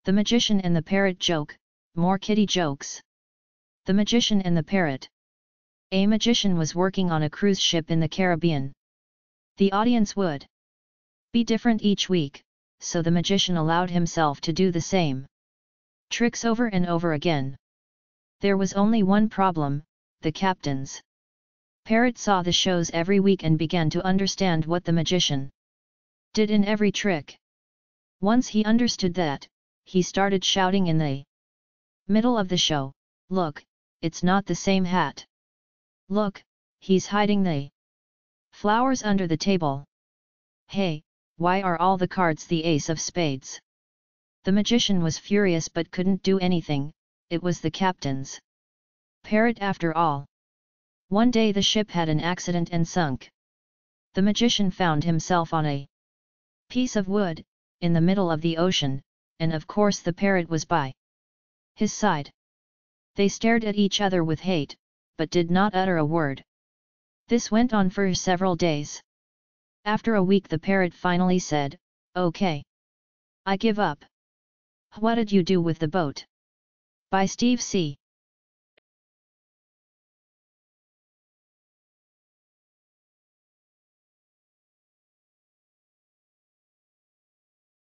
The Magician and the Parrot joke, more Kiddie jokes. The Magician and the Parrot. A magician was working on a cruise ship in the Caribbean. The audience would be different each week, so the magician allowed himself to do the same tricks over and over again. There was only one problem: the captain's parrot saw the shows every week and began to understand what the magician did in every trick. Once he understood that, he started shouting in the middle of the show, "Look, it's not the same hat. Look, he's hiding the flowers under the table. Hey, why are all the cards the ace of spades?" The magician was furious but couldn't do anything. It was the captain's parrot after all. One day the ship had an accident and sunk. The magician found himself on a piece of wood, in the middle of the ocean, and of course the parrot was by his side. They stared at each other with hate, but did not utter a word. This went on for several days. After a week the parrot finally said, "Okay. I give up." What did you do with the boat? By Steve C.